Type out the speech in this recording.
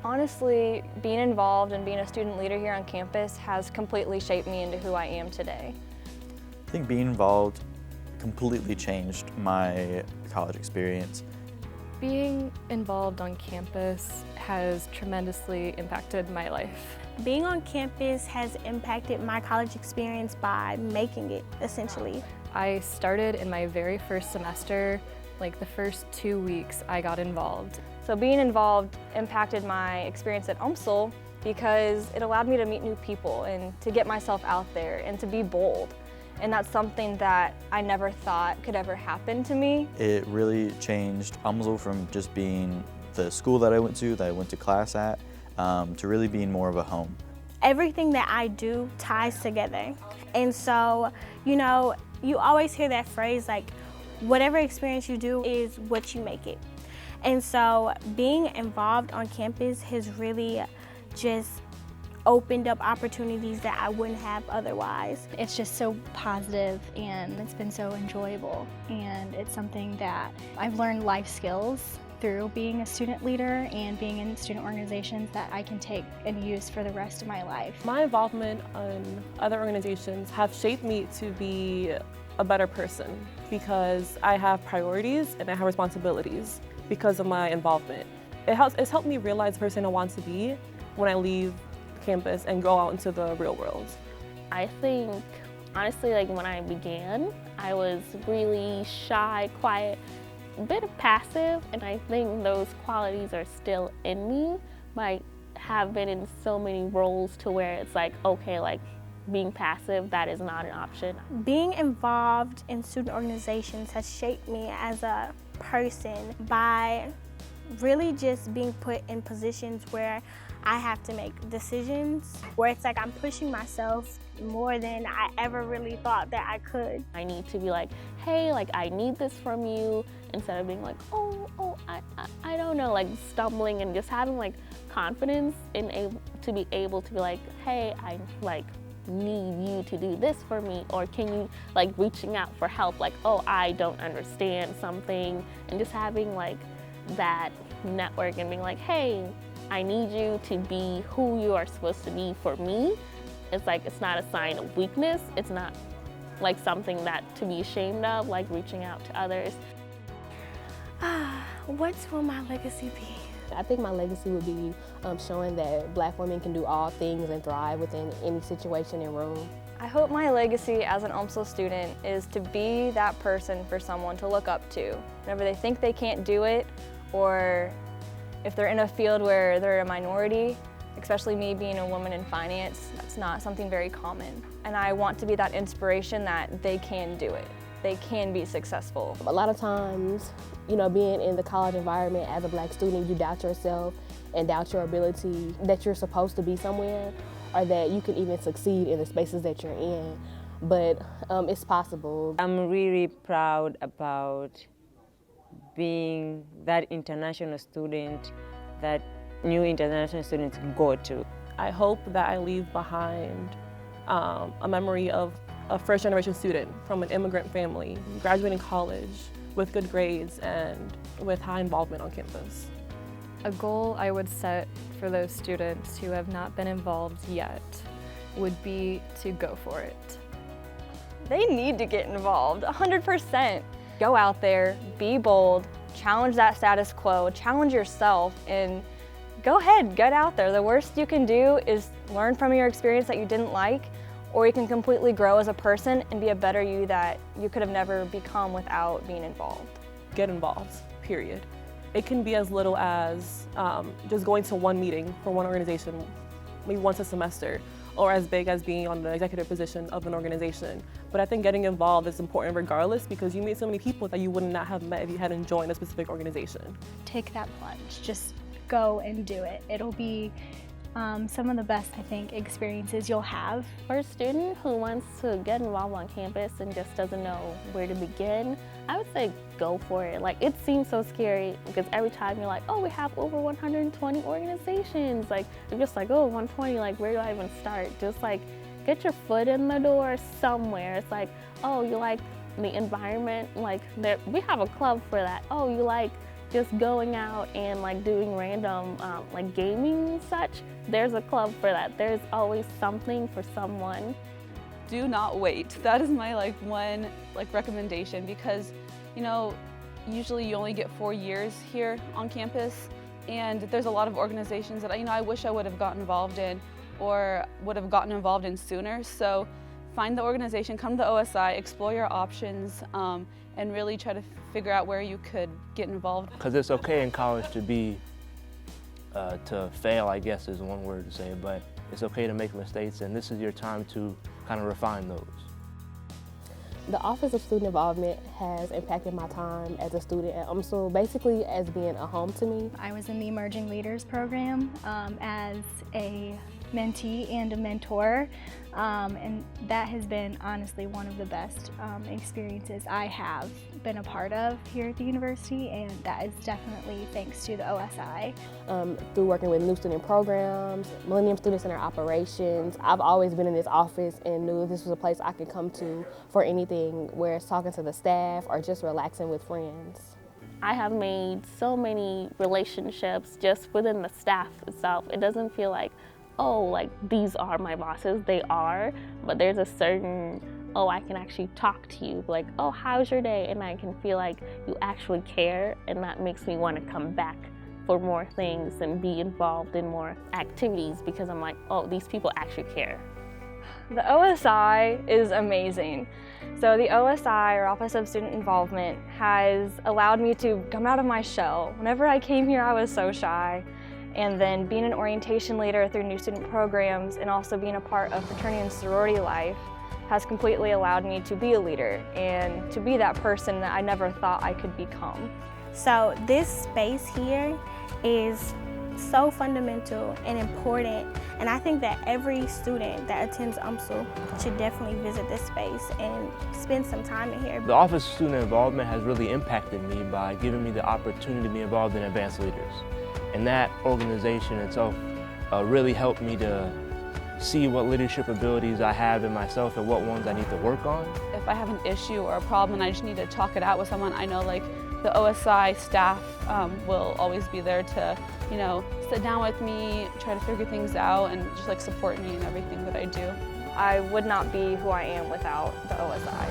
Honestly, being involved and being a student leader here on campus has completely shaped me into who I am today. I think being involved completely changed my college experience. Being involved on campus has tremendously impacted my life. Being on campus has impacted my college experience by making it, essentially. I started in my very first semester, like the first 2 weeks I got involved. So being involved impacted my experience at UMSL because it allowed me to meet new people and to get myself out there and to be bold. And that's something that I never thought could ever happen to me. It really changed UMSL from just being the school that I went to class at, to really being more of a home. Everything that I do ties together. And so, you know, you always hear that phrase like, whatever experience you do is what you make it. And so being involved on campus has really just opened up opportunities that I wouldn't have otherwise. It's just so positive and it's been so enjoyable, and it's something that I've learned life skills through being a student leader and being in student organizations that I can take and use for the rest of my life. My involvement in other organizations have shaped me to be a better person because I have priorities and I have responsibilities because of my involvement. It's helped me realize the person I want to be when I leave campus and go out into the real world. I think, honestly, like when I began, I was really shy, quiet, a bit passive, and I think those qualities are still in me, but I have been in so many roles to where it's like, okay, like being passive, that is not an option. Being involved in student organizations has shaped me as a person by really just being put in positions where I have to make decisions, where it's like I'm pushing myself more than I ever really thought that I could. I need to be like, hey, like I need this from you, instead of being like, I don't know, like stumbling and just having like confidence in to be able to be like, hey, I like need you to do this for me, or can you, like reaching out for help, like, oh, I don't understand something, and just having like that network and being like, hey, I need you to be who you are supposed to be for me. It's like, it's not a sign of weakness. It's not like something that to be ashamed of, like reaching out to others. What will my legacy be? I think my legacy would be showing that Black women can do all things and thrive within any situation and room. I hope my legacy as an UMSL student is to be that person for someone to look up to. Whenever they think they can't do it, or if they're in a field where they're a minority, especially me being a woman in finance, that's not something very common. And I want to be that inspiration that they can do it. They can be successful. A lot of times, you know, being in the college environment as a Black student, you doubt yourself and doubt your ability that you're supposed to be somewhere, or that you can even succeed in the spaces that you're in. But it's possible. I'm really proud about being that international student that new international students go to. I hope that I leave behind a memory of a first-generation student from an immigrant family, graduating college with good grades and with high involvement on campus. A goal I would set for those students who have not been involved yet would be to go for it. They need to get involved, 100%. Go out there, be bold, challenge that status quo, challenge yourself, and go ahead, get out there. The worst you can do is learn from your experience that you didn't like, or you can completely grow as a person and be a better you that you could have never become without being involved. Get involved, period. It can be as little as just going to one meeting for one organization, maybe once a semester, or as big as being on the executive position of an organization. But I think getting involved is important regardless, because you meet so many people that you would not have met if you hadn't joined a specific organization. Take that plunge, just go and do it. It'll be some of the best, I think, experiences you'll have. For a student who wants to get involved on campus and just doesn't know where to begin, I would say go for it. Like, it seems so scary because every time you're like, oh, we have over 120 organizations. Like, you're just like, oh, 120, like, where do I even start? Just like, get your foot in the door somewhere. It's like, oh, you like the environment? Like, we have a club for that. Oh, you like just going out and like doing random like gaming and such, there's a club for that. There's always something for someone. Do not wait. That is my one recommendation, because usually you only get 4 years here on campus, and there's a lot of organizations that I wish I would have gotten involved in or would have gotten involved in sooner. So find the organization, come to the OSI, explore your options, and really try to figure out where you could get involved. Because it's okay in college to fail, I guess is one word to say, but it's okay to make mistakes, and this is your time to kind of refine those. The Office of Student Involvement has impacted my time as a student at UMSL, basically as being a home to me. I was in the Emerging Leaders program as a mentee and a mentor, and that has been honestly one of the best experiences I have been a part of here at the university, and that is definitely thanks to the OSI. Through working with new student programs, Millennium Student Center operations, I've always been in this office and knew this was a place I could come to for anything, where it's talking to the staff or just relaxing with friends. I have made so many relationships just within the staff itself. It doesn't feel like, oh, like these are my bosses. They are, but there's a certain, oh, I can actually talk to you, like, oh, how's your day? And I can feel like you actually care, and that makes me want to come back for more things and be involved in more activities, because I'm like, oh, these people actually care. The OSI is amazing. So the OSI, or Office of Student Involvement, has allowed me to come out of my shell. Whenever I came here, I was so shy. And then being an orientation leader through new student programs and also being a part of fraternity and sorority life has completely allowed me to be a leader and to be that person that I never thought I could become. So this space here is so fundamental and important, and I think that every student that attends UMSL should definitely visit this space and spend some time in here. The Office of Student Involvement has really impacted me by giving me the opportunity to be involved in Advanced Leaders. And that organization itself really helped me to see what leadership abilities I have in myself and what ones I need to work on. If I have an issue or a problem and I just need to talk it out with someone, I know the OSI staff will always be there to, sit down with me, try to figure things out, and just support me in everything that I do. I would not be who I am without the OSI.